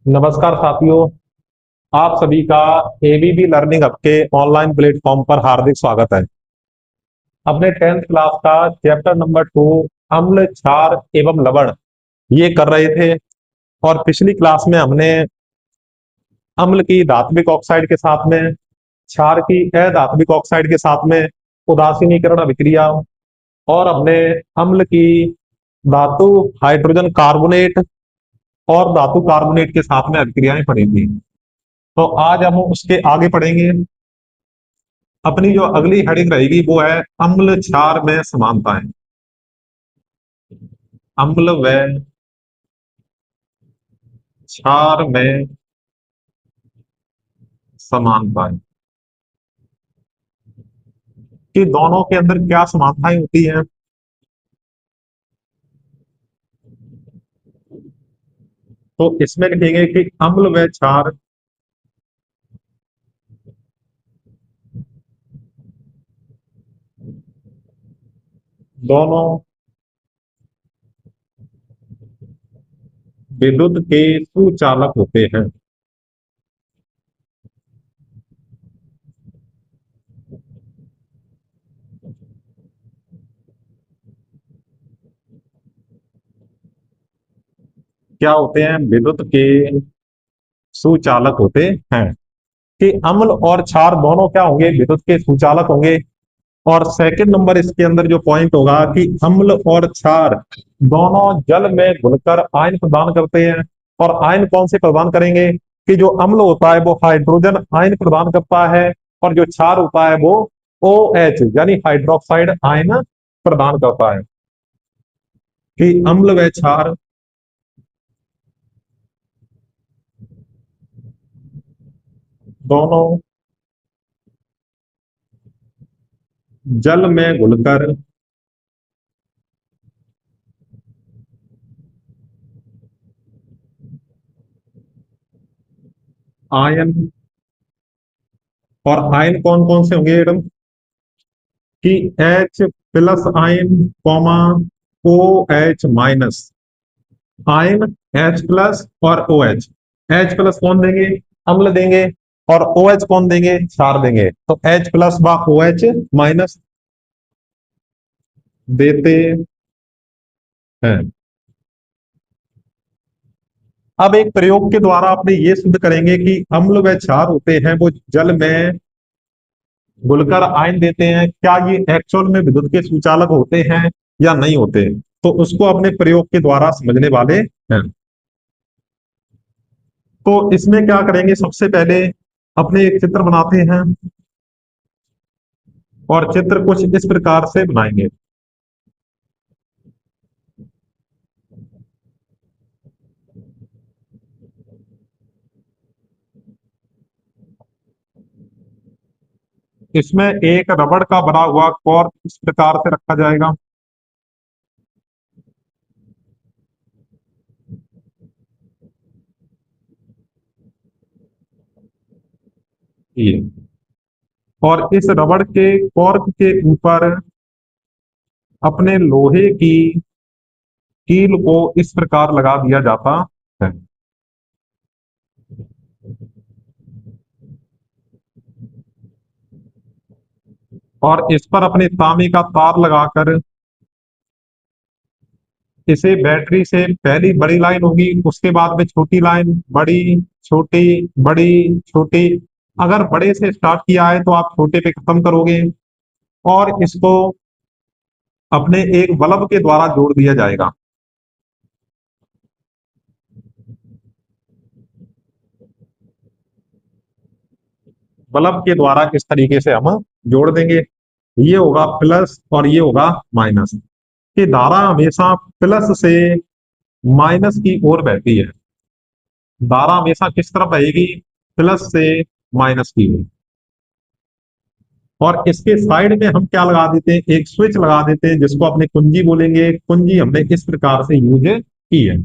नमस्कार साथियों। आप सभी का एबीबी लर्निंग हब के ऑनलाइन प्लेटफॉर्म पर हार्दिक स्वागत है। अपने 10th क्लास का चैप्टर नंबर 2 अम्ल क्षार एवं लवण ये कर रहे थे। और पिछली क्लास में हमने अम्ल की धात्विक ऑक्साइड के साथ में, क्षार की अधात्विक ऑक्साइड के साथ में उदासीनीकरण अभिक्रिया, और हमने अम्ल की धातु हाइड्रोजन कार्बोनेट और धातु कार्बोनेट के साथ में अभिक्रियाएं पढ़ी थी। तो आज हम उसके आगे पढ़ेंगे। अपनी जो अगली हेडिंग रहेगी वो है अम्ल क्षार में समानताएं। अम्ल व क्षार में समानताएं कि दोनों के अंदर क्या समानताएं होती हैं। तो इसमें लिखेंगे कि अम्ल व क्षार दोनों विद्युत के सुचालक होते हैं। क्या होते हैं? विद्युत के सुचालक होते हैं। कि अम्ल और क्षार दोनों क्या होंगे? विद्युत के सुचालक होंगे। और सेकंड नंबर इसके अंदर जो पॉइंट होगा कि अम्ल और क्षार दोनों जल में घुलकर आयन प्रदान करते हैं। और आयन कौन से प्रदान करेंगे? कि जो अम्ल होता है वो हाइड्रोजन आयन प्रदान करता है, और जो क्षार होता है वो OH यानी हाइड्रोक्साइड आयन प्रदान करता है। कि अम्ल व क्षार दोनों जल में घुलकर आयन, और आयन कौन कौन से होंगे मैडम? कि H+ ion comma OH minus ion, H+ और OH। H+ कौन देंगे? अम्ल देंगे। और OH कौन देंगे? क्षार देंगे। तो H+ व OH माइनस देते हैं। अब एक प्रयोग के द्वारा अपने ये सिद्ध करेंगे कि अम्ल व क्षार होते हैं वो जल में घुलकर आयन देते हैं। क्या ये एक्चुअल में विद्युत के सुचालक होते हैं या नहीं होते? तो उसको अपने प्रयोग के द्वारा समझने वाले हैं। तो इसमें क्या करेंगे? सबसे पहले अपने एक चित्र बनाते हैं, और चित्र कुछ इस प्रकार से बनाएंगे। इसमें एक रबड़ का बना हुआ कॉर्क इस प्रकार से रखा जाएगा। ये, और इस रबड़ के कॉर्क के ऊपर अपने लोहे की कील को इस प्रकार लगा दिया जाता है। और इस पर अपने तांबे का तार लगाकर इसे बैटरी से पहली बड़ी लाइन होगी, उसके बाद में छोटी लाइन, बड़ी छोटी बड़ी छोटी। अगर बड़े से स्टार्ट किया है तो आप छोटे पे खत्म करोगे, और इसको अपने एक बल्ब के द्वारा जोड़ दिया जाएगा। बल्ब के द्वारा इस तरीके से हम जोड़ देंगे। ये होगा प्लस और ये होगा माइनस। कि धारा हमेशा प्लस से माइनस की ओर बहती है। धारा हमेशा किस तरफ बहेगी? प्लस से माइनस की ओर। और इसके साइड में हम क्या लगा देते हैं? एक स्विच लगा देते हैं जिसको अपने कुंजी बोलेंगे। कुंजी हमने इस प्रकार से यूज की है।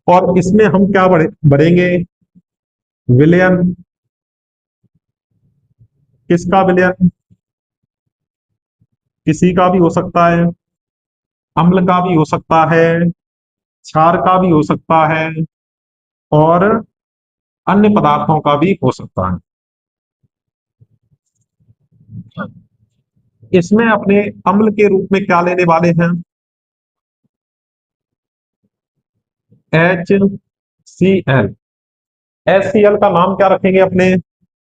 और इसमें हम क्या भरेंगे? विलयन। किसका विलयन? किसी का भी हो सकता है। अम्ल का भी हो सकता है, क्षार का भी हो सकता है, और अन्य पदार्थों का भी हो सकता है। इसमें अपने अम्ल के रूप में क्या लेने वाले हैं? HCl। HCl का नाम क्या रखेंगे अपने?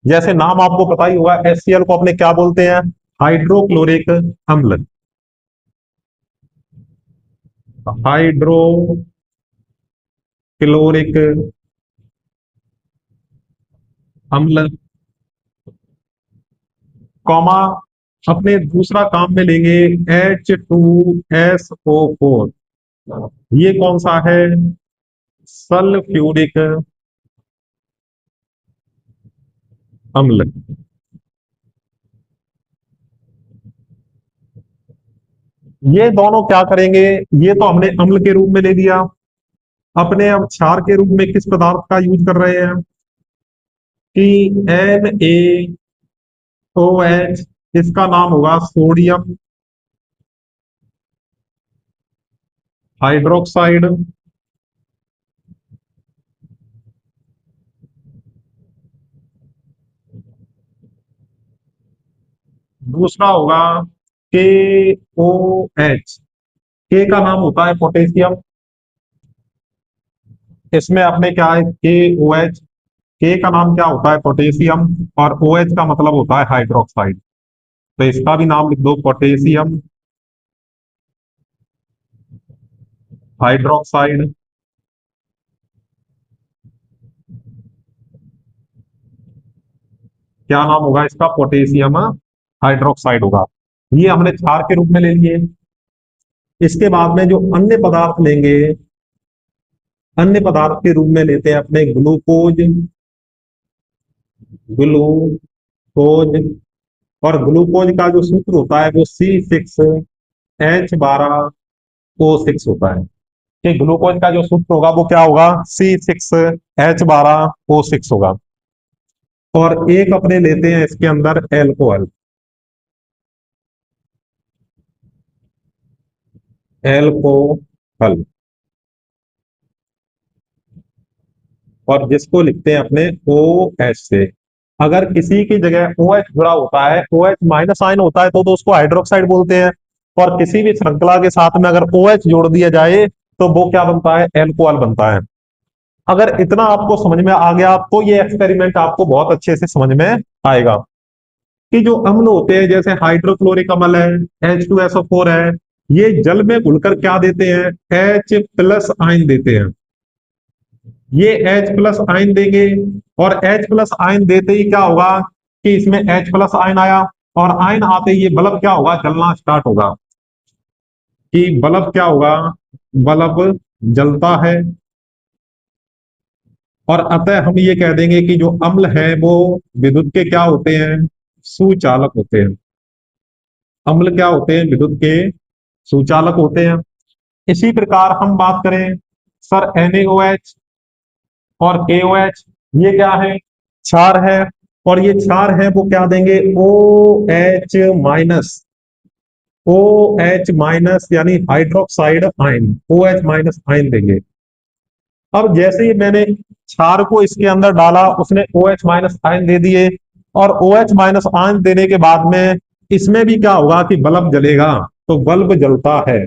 जैसे नाम आपको पता ही होगा, HCl को अपने क्या बोलते हैं? हाइड्रोक्लोरिक अम्ल। हाइड्रोक्लोरिक अम्ल, कॉमा, अपने दूसरा काम में लेंगे H2SO4। ये कौन सा है? सल्फ्यूरिक अम्ल। ये दोनों क्या करेंगे? ये तो हमने अम्ल के रूप में ले लिया। अपने अब क्षार के रूप में किस पदार्थ का यूज कर रहे हैं? कि NaOH, इसका नाम होगा सोडियम हाइड्रोक्साइड। दूसरा होगा KOH। के का नाम होता है पोटेशियम। इसमें अपने क्या है? KOH। के का नाम क्या होता है? पोटेशियम। और OH का मतलब होता है हाइड्रोक्साइड। तो इसका भी नाम लिख दो, पोटेशियम हाइड्रोक्साइड। क्या नाम होगा इसका? पोटेशियम हाइड्रोक्साइड होगा। ये हमने क्षार के रूप में ले लिए। इसके बाद में जो अन्य पदार्थ लेंगे, अन्य पदार्थ के रूप में लेते हैं अपने ग्लूकोज। ग्लूकोज, और ग्लूकोज का जो सूत्र होता है वो C6H12O6 होता है। कि ग्लूकोज का जो सूत्र होगा वो क्या होगा? C6H12O6 होगा। और एक अपने लेते हैं इसके अंदर एल्कोहल। एल्कोहल, और जिसको लिखते हैं अपने OH से। अगर किसी की जगह OH जुड़ा होता है, OH माइनस आयन होता है, तो उसको हाइड्रोक्साइड बोलते हैं। और किसी भी श्रृंखला के साथ में अगर OH जोड़ दिया जाए तो वो क्या बनता है? एल्कोहल बनता है। अगर इतना आपको समझ में आ गया तो ये एक्सपेरिमेंट आपको बहुत अच्छे से समझ में आएगा कि जो अम्ल होते हैं, जैसे हाइड्रोक्लोरिक अम्ल है, H2SO4 है, ये जल में घुलकर क्या देते हैं? H+ आयन देते हैं। ये H+ आयन देंगे, और H+ आयन देते ही क्या होगा कि इसमें H+ आयन आया, और आयन आते ही ये बल्ब क्या होगा? जलना स्टार्ट होगा। कि बल्ब क्या होगा? बल्ब जलता है। और अतः हम ये कह देंगे कि जो अम्ल है वो विद्युत के क्या होते हैं? सुचालक होते हैं। अम्ल क्या होते हैं? विद्युत के सुचालक होते हैं। इसी प्रकार हम बात करें सर, NaOH और KOH, ये क्या है? क्षार है। और ये क्षार है वो क्या देंगे? OH-, OH- यानी हाइड्रोक्साइड आयन, OH- आयन देंगे। अब जैसे ही मैंने क्षार को इसके अंदर डाला, उसने OH- आयन दे दिए। और OH- आयन देने के बाद में इसमें भी क्या होगा कि बल्ब जलेगा। तो बल्ब जलता है,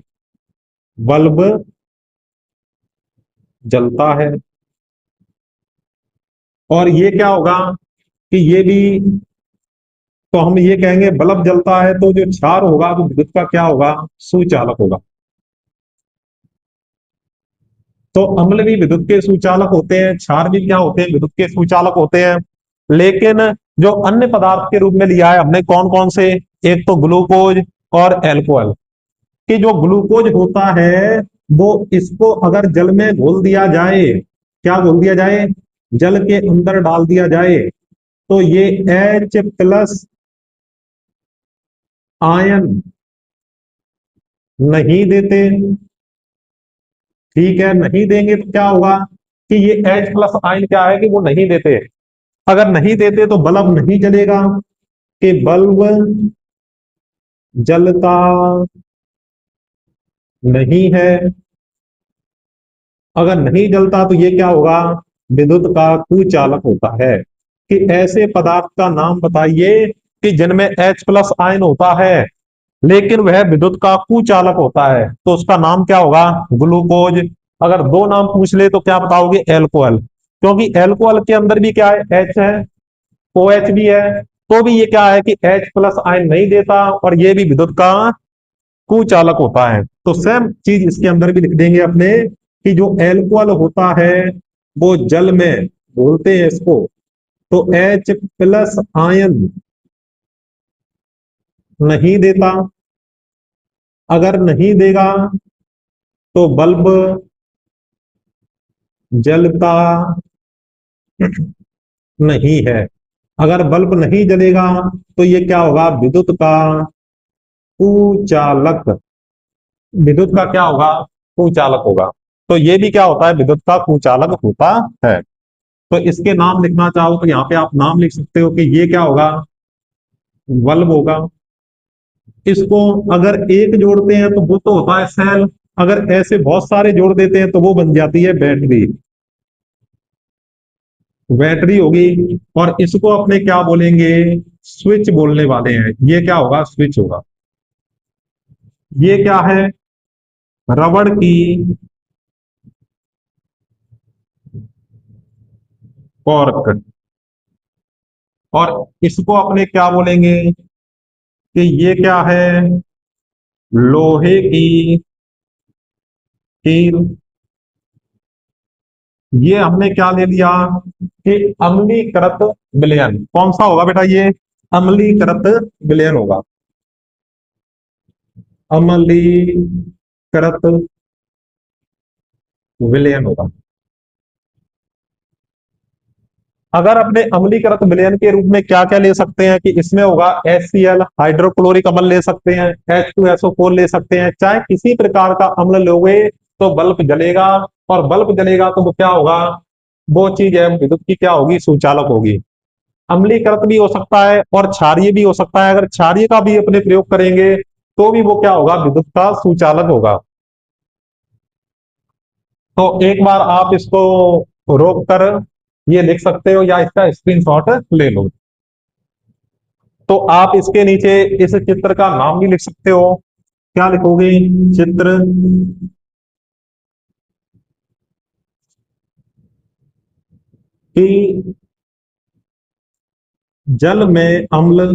बल्ब जलता है। और ये क्या होगा कि ये भी, तो हम ये कहेंगे बल्ब जलता है, तो जो क्षार होगा वो विद्युत का क्या होगा? सुचालक होगा। तो अम्ल भी विद्युत के सुचालक होते हैं, क्षार भी क्या होते हैं? विद्युत के सुचालक होते हैं। लेकिन जो अन्य पदार्थ के रूप में लिया है हमने, कौन कौन से? एक तो ग्लूकोज और एल्कोहल। कि जो ग्लूकोज होता है वो, इसको अगर जल में घोल दिया जाए, क्या घोल दिया जाए? जल के अंदर डाल दिया जाए, तो ये H+ आयन नहीं देते। ठीक है, नहीं देंगे तो क्या होगा कि ये H+ आयन क्या है कि वो नहीं देते। अगर नहीं देते तो बल्ब नहीं जलेगा। कि बल्ब जलता नहीं है। अगर नहीं जलता तो ये क्या होगा? विद्युत का कुचालक होता है। कि ऐसे पदार्थ का नाम बताइए कि जिनमें H प्लस आयन होता है लेकिन वह विद्युत का कुचालक होता है, तो उसका नाम क्या होगा? ग्लूकोज। अगर दो नाम पूछ ले तो क्या बताओगे? एल्कोहल। क्योंकि एल्कोहल के अंदर भी क्या है? एच है, ओ एच भी है, तो भी ये क्या है कि एच प्लस आयन नहीं देता और ये भी विद्युत का कुचालक होता है। तो सेम चीज इसके अंदर भी लिख देंगे अपने कि जो एल्कोहल होता है वो जल में घोलते हैं इसको तो एच प्लस आयन नहीं देता। अगर नहीं देगा तो बल्ब जलता नहीं है। अगर बल्ब नहीं जलेगा तो ये क्या होगा? विद्युत का कुचालक। विद्युत का क्या होगा? कुचालक होगा। तो ये भी क्या होता है? विद्युत का कुचालक होता है। तो इसके नाम लिखना चाहो तो यहाँ पे आप नाम लिख सकते हो कि ये क्या होगा? बल्ब होगा। इसको अगर एक जोड़ते हैं तो वो तो होता है सेल। अगर ऐसे बहुत सारे जोड़ देते हैं तो वो बन जाती है बैटरी। बैटरी होगी। और इसको अपने क्या बोलेंगे? स्विच बोलने वाले हैं। ये क्या होगा? स्विच होगा। ये क्या है? रबड़ की कॉर्क। और इसको अपने क्या बोलेंगे कि ये क्या है? लोहे की कील। ये हमने क्या ले लिया कि अम्लीकृत विलयन। कौन सा होगा बेटा? ये अम्लीकृत विलयन होगा। अम्लीकृत विलयन होगा। अगर अपने अम्लीकृत विलयन के रूप में क्या क्या ले सकते हैं कि इसमें होगा HCl, हाइड्रोक्लोरिक अम्ल ले सकते हैं, H2SO4 ले सकते हैं। चाहे किसी प्रकार का अम्ल लोगे तो बल्ब जलेगा। और बल्ब जलेगा तो वो क्या होगा? वो चीज है विद्युत की क्या होगी? सुचालक होगी। अम्लीकृत भी हो सकता है और क्षारीय भी हो सकता है। अगर क्षारीय का भी अपने प्रयोग करेंगे तो भी वो क्या होगा? विद्युत का सुचालक होगा। तो एक बार आप इसको रोक कर ये लिख सकते हो या इसका स्क्रीनशॉट ले लो। तो आप इसके नीचे इस चित्र का नाम भी लिख सकते हो। क्या लिखोगे? चित्र कि जल में अम्ल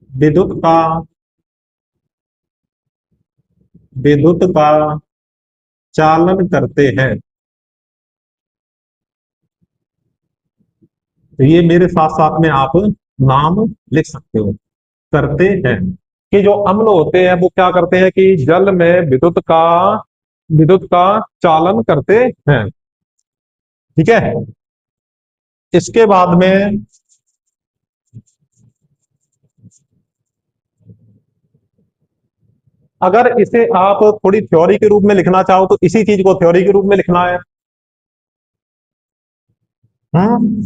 विद्युत का विद्युत का चालन करते हैं। तो ये मेरे साथ साथ में आप नाम लिख सकते हो। करते हैं कि जो अम्ल होते हैं वो क्या करते हैं कि जल में विद्युत का चालन करते हैं। ठीक है। इसके बाद में अगर इसे आप थोड़ी थ्योरी के रूप में लिखना चाहो तो इसी चीज को थ्योरी के रूप में लिखना है। हम्म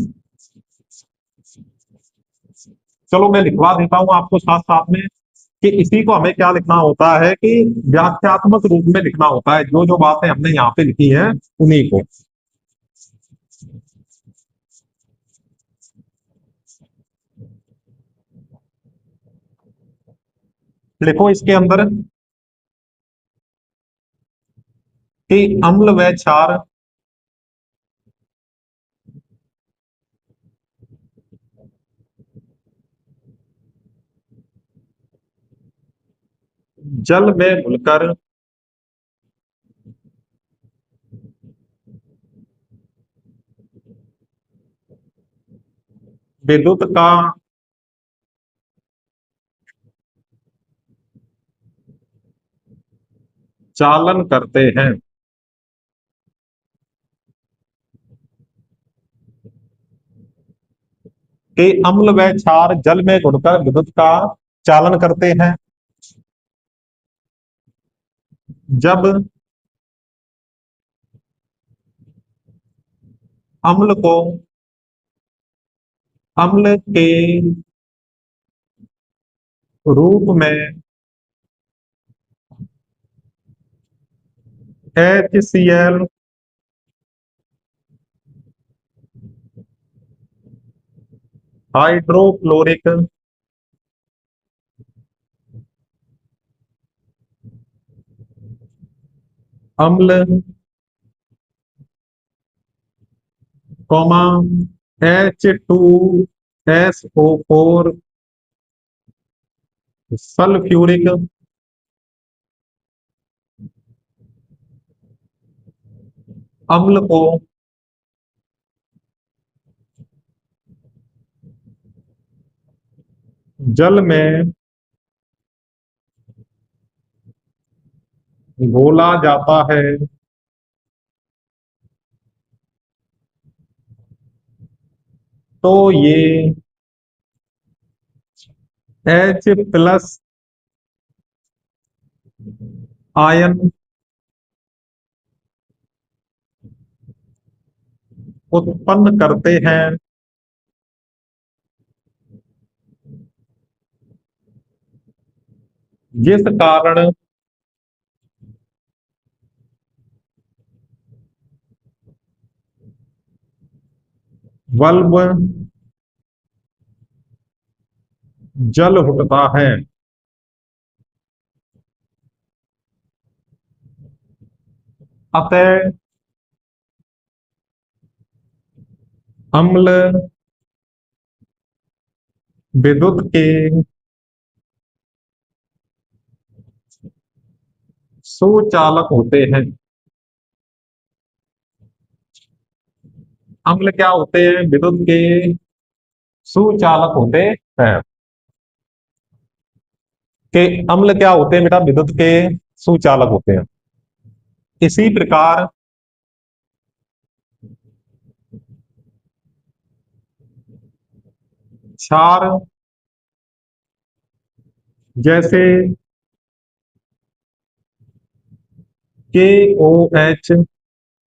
चलो मैं लिखवा देता हूं आपको साथ साथ में कि इसी को हमें क्या लिखना होता है कि व्याख्यात्मक रूप में लिखना होता है। जो जो बातें हमने यहाँ पे लिखी हैं उन्हीं को लिखो इसके अंदर कि अम्ल व क्षार जल में घुलकर विद्युत का चालन करते हैं। कि अम्ल व क्षार जल में घुलकर विद्युत का चालन करते हैं। जब अम्ल को अम्ल के रूप में HCl, हाइड्रोक्लोरिक अम्ल, कॉमा H2SO4 सल्फ्यूरिक अम्ल को जल में घोला जाता है तो ये H+ आयन उत्पन्न करते हैं, जिस कारण बल्ब जल उठता है। अतः अम्ल विद्युत के सुचालक होते हैं। अम्ल क्या होते हैं? विद्युत के सुचालक होते हैं। के अम्ल क्या होते हैं बेटा? विद्युत के सुचालक होते हैं। इसी प्रकार क्षार जैसे KOH,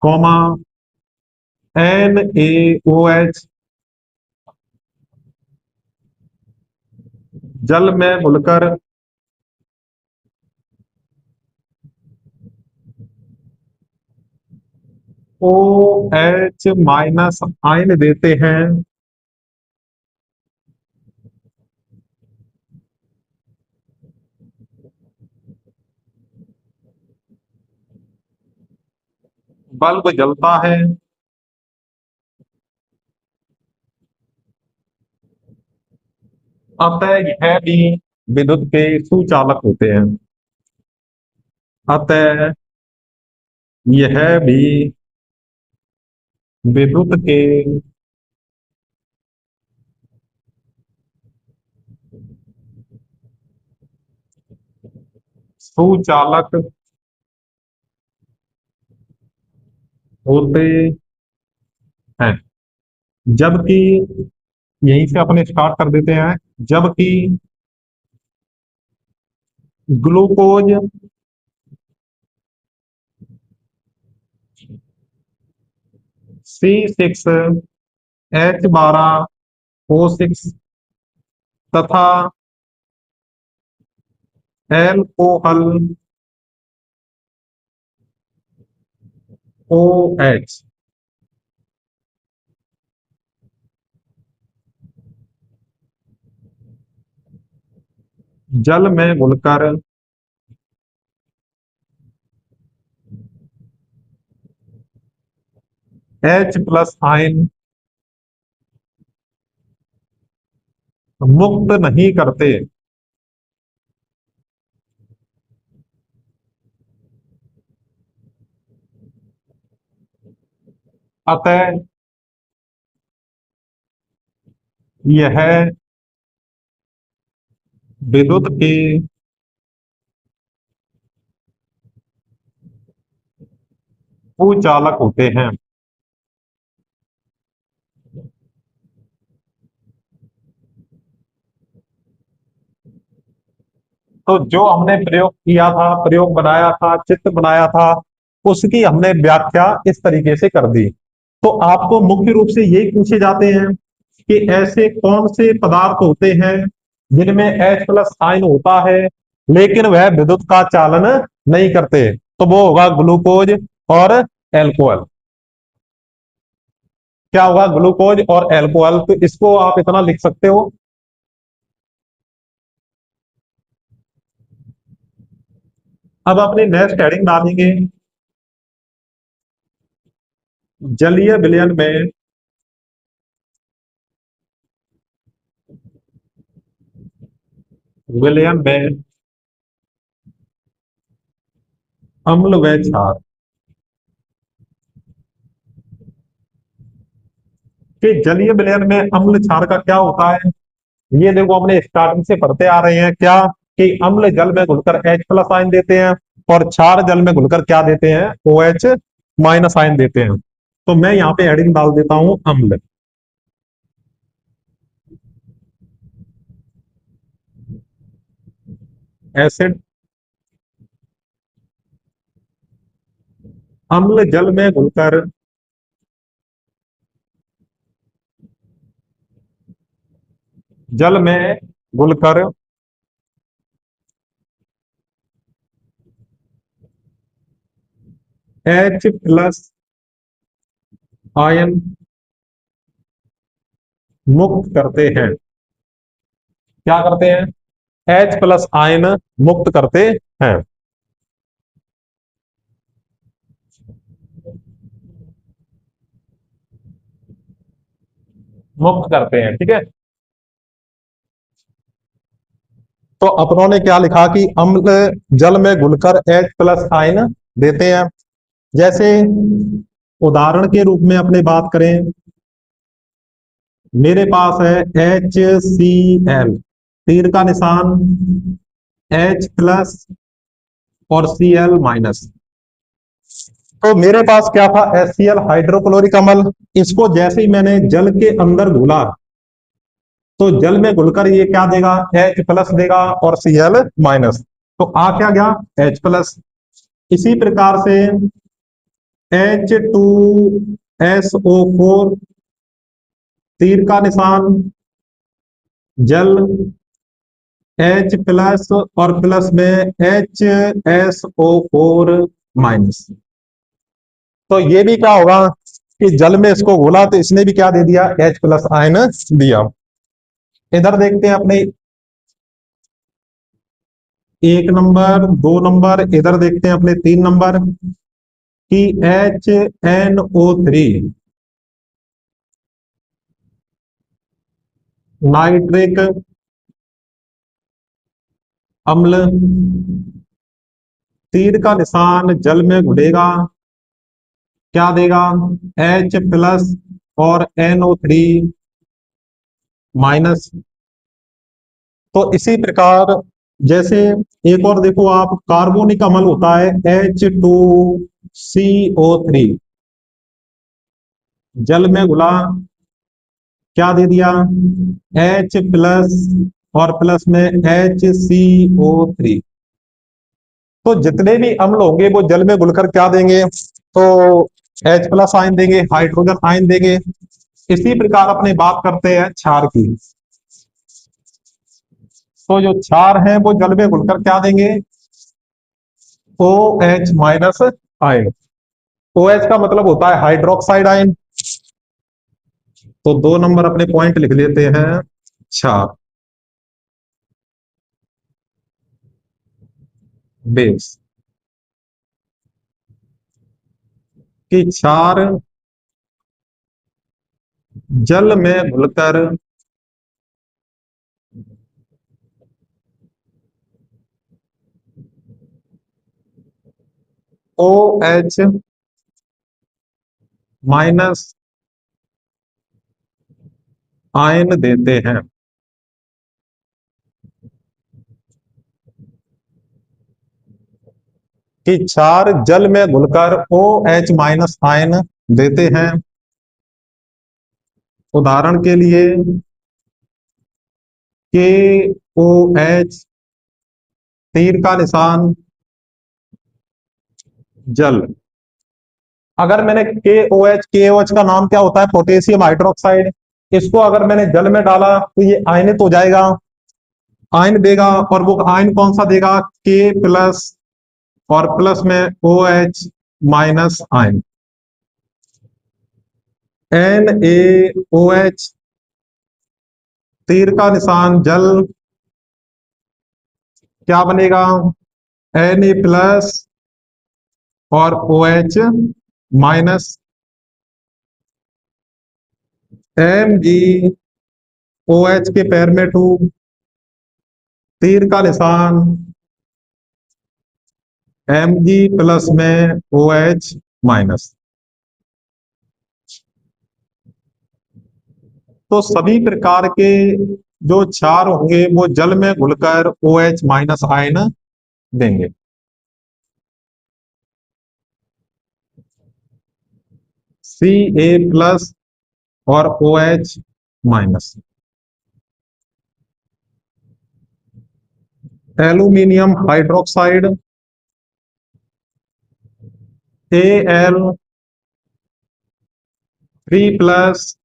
कॉमा NaOH जल में घुलकर OH- आयन देते हैं, बल्ब जलता है। अतः यह भी विद्युत के सुचालक होते हैं। अतः यह भी विद्युत के सुचालक होते हैं। जबकि यहीं से अपने स्टार्ट कर देते हैं। जबकि ग्लूकोज C6H12O6 तथा एल्कोहल OH जल में घुलकर H+ आयन मुक्त नहीं करते। अतः यह विद्युत के कुचालक होते हैं। तो जो हमने प्रयोग किया था, प्रयोग बनाया था, चित्र बनाया था, उसकी हमने व्याख्या इस तरीके से कर दी। तो आपको मुख्य रूप से यही पूछे जाते हैं कि ऐसे कौन से पदार्थ होते हैं जिनमें H+ आयन होता है लेकिन वह विद्युत का चालन नहीं करते। तो वो होगा ग्लूकोज और एल्कोहल। क्या होगा? ग्लूकोज और एल्कोहल। तो इसको आप इतना लिख सकते हो। अब अपनी नेक्स्ट हेडिंग डालेंगे, जलीय विलयन में विलयन में अम्ल व क्षार। कि जलीय विलयन में अम्ल क्षार का क्या होता है? ये देखो, हमने स्टार्टिंग से पढ़ते आ रहे हैं क्या, कि अम्ल जल में घुलकर H+ आयन देते हैं और क्षार जल में घुलकर क्या देते हैं? OH- आयन देते हैं। तो मैं यहाँ पे हेडिंग डाल देता हूं अम्ल, एसिड। अम्ल जल में घुलकर जल में घुलकर H+ आयन मुक्त करते हैं। क्या करते हैं? H+ आयन मुक्त करते हैं। मुक्त करते हैं, ठीक है। तो अपनों ने क्या लिखा कि अम्ल जल में घुलकर H+ आयन देते हैं। जैसे उदाहरण के रूप में अपने बात करें, मेरे पास है HCl, तीर का निशान H+ और Cl-। तो मेरे पास क्या था? HCl, हाइड्रोक्लोरिक अम्ल। इसको जैसे ही मैंने जल के अंदर घुला, तो जल में घुलकर ये क्या देगा? H+ देगा और Cl-। तो आ क्या गया? H+। इसी प्रकार से H2SO4, तीर का निशान जल H+ और प्लस में HSO4-। तो ये भी क्या होगा कि जल में इसको घोला तो इसने भी क्या दे दिया? H+ आयन दिया। इधर देखते हैं अपने 1 नंबर 2 नंबर, इधर देखते हैं अपने 3 नंबर की HNO3, नाइट्रिक अम्ल, तीर का निशान जल में घुलेगा, क्या देगा? H+ और NO3-। तो इसी प्रकार जैसे एक और देखो आप, कार्बोनिक अम्ल होता है H2CO3, जल में घुला, क्या दे दिया? H+ और प्लस में HCO3। तो जितने भी अम्ल होंगे वो जल में घुलकर क्या देंगे? तो H+ आयन देंगे, हाइड्रोजन आयन देंगे। इसी प्रकार अपने बात करते हैं क्षार की। तो जो क्षार है वो जल में घुलकर क्या देंगे? OH- ion. OH का मतलब होता है हाइड्रोक्साइड आयन। तो 2 नंबर अपने पॉइंट लिख लेते हैं क्षार, बेस। कि क्षार जल में घुलकर OH- आयन देते हैं। कि क्षार जल में घुलकर OH- आयन देते हैं। उदाहरण के लिए KOH, तीर का निशान जल। अगर मैंने KOH का नाम क्या होता है? Potassium hydroxide. इसको अगर मैंने जल में डाला तो ये आयनित हो जाएगा, आयन देगा। और वो आयन कौन सा देगा? K+, और प्लस में OH माइनस आयन, NaOH, तीर का निशान जल, क्या बनेगा Na प्लस और OH माइनस, MgOH के पैर में 2, तीर का निशान Mg प्लस में OH माइनस। तो सभी प्रकार के जो क्षार होंगे वो जल में घुलकर OH माइनस आयन देंगे। Ca प्लस और OH minus, aluminium hydroxide Al3 plus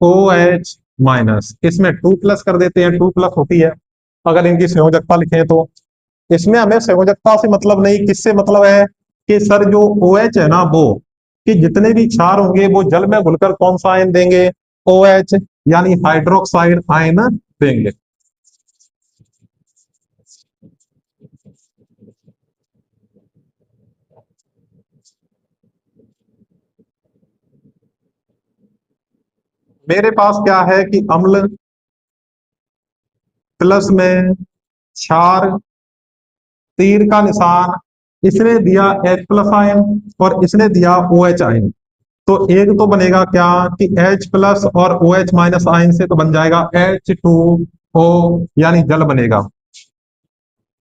OH minus, इसमें 2 प्लस कर देते हैं, 2 प्लस होती है अगर इनकी संयोजकता लिखें तो। इसमें हमें संयोजकता से मतलब नहीं, किससे मतलब है कि सर जो OH है ना वो, कि जितने भी क्षार होंगे वो जल में घुलकर कौन सा आयन देंगे, OH यानी हाइड्रोक्साइड आयन देंगे। मेरे पास क्या है कि अम्ल प्लस में क्षार, तीर का निशान, इसने दिया H प्लस आयन और इसने दिया OH आयन, तो एक तो बनेगा क्या कि H प्लस और OH माइनस आयन से तो बन जाएगा H2O यानी जल बनेगा,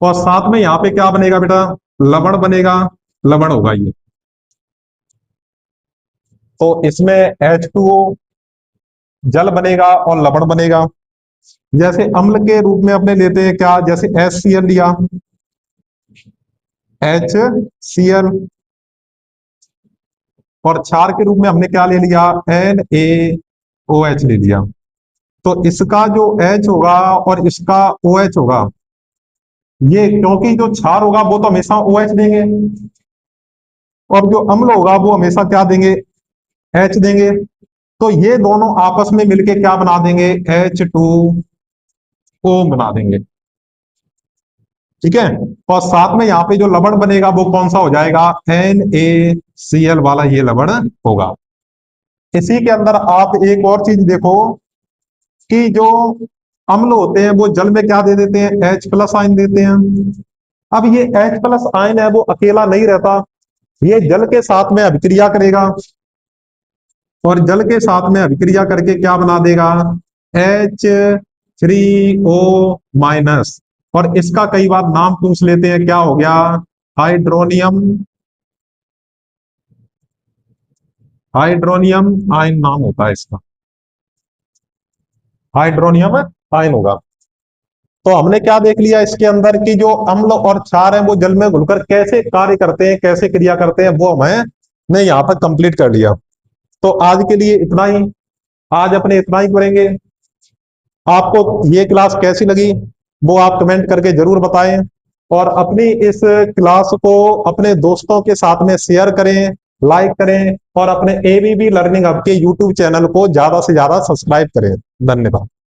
और साथ में यहाँ पे क्या बनेगा बेटा, लवण बनेगा, लवण होगा ये। तो इसमें H2O जल बनेगा और लवण बनेगा। जैसे अम्ल के रूप में अपने लेते हैं क्या, जैसे HCl लिया, HCl, और क्षार के रूप में हमने क्या ले लिया, NaOH ले लिया। तो इसका जो H होगा और इसका OH होगा, ये क्योंकि जो क्षार होगा वो तो हमेशा OH देंगे और जो अम्ल होगा वो हमेशा क्या देंगे, H देंगे। तो ये दोनों आपस में मिलके क्या बना देंगे, H2O बना देंगे, ठीक है। और साथ में यहाँ पे जो लवण बनेगा वो कौन सा हो जाएगा, NaCl वाला ये लवण होगा। इसी के अंदर आप एक और चीज देखो कि जो अम्ल होते हैं वो जल में क्या दे देते हैं, H प्लस आयन देते हैं। अब ये H प्लस आयन है वो अकेला नहीं रहता, ये जल के साथ में अभिक्रिया करेगा और जल के साथ में अभिक्रिया करके क्या बना देगा, H3O माइनस, और इसका कई बार नाम पूछ लेते हैं, क्या हो गया, हाइड्रोनियम, हाइड्रोनियम आयन नाम होता है इसका, हाइड्रोनियम आयन होगा। तो हमने क्या देख लिया इसके अंदर कि जो अम्ल और क्षार हैं वो जल में घुलकर कैसे कार्य करते हैं, कैसे क्रिया करते हैं, वो हमने यहाँ तक कंप्लीट कर लिया। तो आज के लिए इतना ही, आज अपने इतना ही करेंगे। आपको ये क्लास कैसी लगी वो आप कमेंट करके जरूर बताएं, और अपनी इस क्लास को अपने दोस्तों के साथ में शेयर करें, लाइक करें, और अपने एबीबी लर्निंग हब के यूट्यूब चैनल को ज्यादा से ज्यादा सब्सक्राइब करें। धन्यवाद।